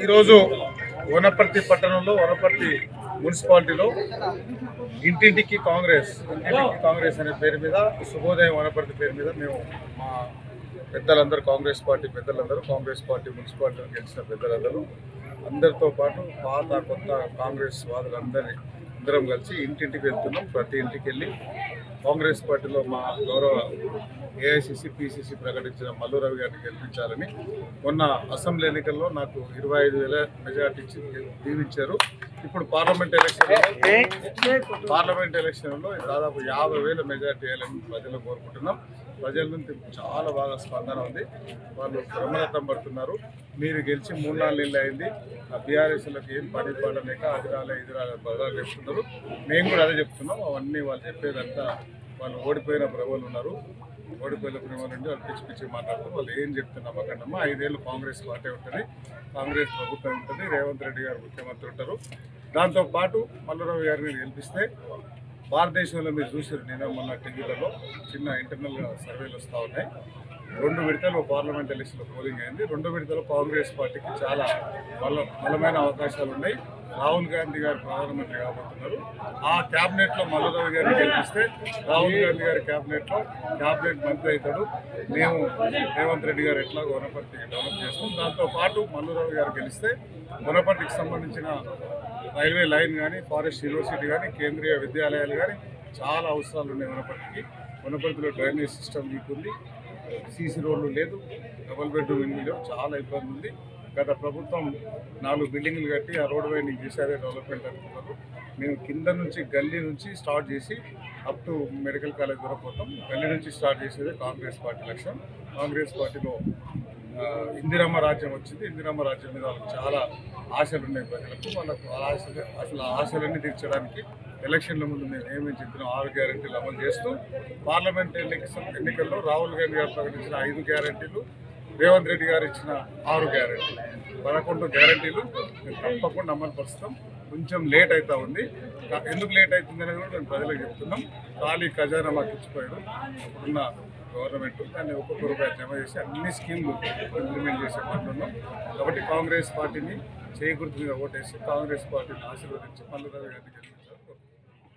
ఈరోజు వనపర్తి పట్టణంలో వనపర్తి మున్సిపాలిటీలో ఇంటింటికి కాంగ్రెస్ అనే పేరు మీద శుభోదయం వనపర్తి పేరు మీద మేము మా పెద్దలందరూ కాంగ్రెస్ పార్టీ మున్సిపాలిటీలో గెలిచిన పెద్దలందరూ అందరితో పాటు పాత కొత్త కాంగ్రెస్ అందరం కలిసి ఇంటింటికి వెళ్తున్నాం. ప్రతి ఇంటికి వెళ్ళి కాంగ్రెస్ పార్టీలో మా గౌరవ ఏఐసిసి పిసిసి ప్రకటించిన మల్లు రవి గారిని గెలిపించాలని మొన్న అసెంబ్లీ ఎన్నికల్లో నాకు 25,000 మెజార్టీ ఇచ్చి దీవించారు. ఇప్పుడు పార్లమెంట్ ఎలక్షన్లో దాదాపు 50,000 మెజార్టీ వేయాలని ప్రజలు కోరుకుంటున్నాం. ప్రజల నుంచి చాలా బాగా స్పందన ఉంది. వాళ్ళు బ్రహ్మరథం పడుతున్నారు. మీరు గెలిచి 3-4 నెలలు అయింది, ఆ బీఆర్ఎస్లకు ఏం పని పడలేక ఇది రాలే బదాలు చెప్తున్నారు. మేము కూడా అదే చెప్తున్నాం. అవన్నీ వాళ్ళు చెప్పేదంతా వాళ్ళు ఓడిపోయిన ప్రభువులు ఉన్నారు. ఓడిపోయిన ప్రభువులు నుండి వాళ్ళు పిచ్చి మాట్లాడుతారు. వాళ్ళు ఏం చెప్తున్నాం అక్కడమ్మా 5 ఏళ్ళు కాంగ్రెస్ పార్టీ ఉంటుంది, కాంగ్రెస్ ప్రభుత్వం ఉంటుంది, రేవంత్ రెడ్డి గారు ముఖ్యమంత్రి ఉంటారు. దాంతోపాటు మల్లురావు గారిని గెలిపిస్తే భారతదేశంలో మీరు చూసారు, నేను మొన్న టీవీలలో చిన్న ఇంటర్నల్ సర్వేలు వస్తూ ఉన్నాయి. 2 విడతలు పార్లమెంట్ ఎలక్షన్లో పోలింగ్ అయింది. 2 విడతలో కాంగ్రెస్ పార్టీకి చాలా బలమైన అవకాశాలు ఉన్నాయి. రాహుల్ గాంధీ గారు ప్రధానమంత్రి కాబోతున్నారు. ఆ క్యాబినెట్లో మల్లురావు గారిని గెలిపిస్తే రాహుల్ గాంధీ గారి క్యాబినెట్ మంత్రి అవుతాడు. మేము రేవంత్ రెడ్డి గారు ఎట్లాగో వనపర్తికి డెవలప్ చేస్తాం. దాంతోపాటు మల్లురావు గారు గెలిస్తే వనపర్తికి సంబంధించిన రైల్వే లైన్ కానీ, ఫారెస్ట్ యూనివర్సిటీ కానీ, కేంద్రీయ విద్యాలయాలు కానీ చాలా అవసరాలు ఉన్నాయి వనపర్తికి. వనపర్తిలో డ్రైనేజ్ సిస్టమ్ వీక్ ఉంది, సీసీ రోడ్లు లేదు, డబుల్ బెడ్రూమ్ ఇల్లు లేవు, చాలా ఇబ్బంది ఉంది. గత ప్రభుత్వం 4 బిల్డింగ్లు కట్టి ఆ రోడ్ వైండింగ్ చేశారే డెవలప్మెంట్ అనుకున్నారు. మేము కింద నుంచి గల్లీ నుంచి స్టార్ట్ చేసి అప్ టు మెడికల్ కాలేజ్ వరకు పోతాం. గల్లీ నుంచి స్టార్ట్ చేసేది కాంగ్రెస్ పార్టీ లక్ష్యం. కాంగ్రెస్ పార్టీలో ఇందిరమ్మ రాజ్యం వచ్చింది. ఇందిరమ్మ రాజ్యం మీద వాళ్ళకి చాలా ఆశలు ఉన్నాయి ప్రజలకు. వాళ్ళకు అసలు ఆశలన్నీ తీర్చడానికి ఎలక్షన్ల ముందు మేము ఏమేమి చెప్పినాం 6 గ్యారెంటీలు అమలు చేస్తూ పార్లమెంట్ ఎన్నికల్లో రాహుల్ గాంధీ గారు ప్రకటించిన 5 గ్యారెంటీలు, రేవంత్ రెడ్డి గారు ఇచ్చిన 6 గ్యారెంటీలు, 11 గ్యారెంటీలు మేము తప్పకుండా అమలు పరుస్తాం. కొంచెం లేట్ అవుతా ఉంది. ఎందుకు లేట్ అవుతుంది అనేది కూడా మేము ప్రజలకు చెప్తున్నాం. ఖాళీ ఖజానా మాకు ఇచ్చిపోయారు ఇప్పుడున్న గవర్నమెంట్. దాన్ని ఒక్కొక్క రూపాయి జమ చేసి అన్ని స్కీమ్లు ఇంప్లిమెంట్ చేసే పనులున్నాం. కాబట్టి కాంగ్రెస్ పార్టీని చేకూర్తి మీద ఓటేసి కాంగ్రెస్ పార్టీని ఆశీర్వదించి మల్లు రవి గారికి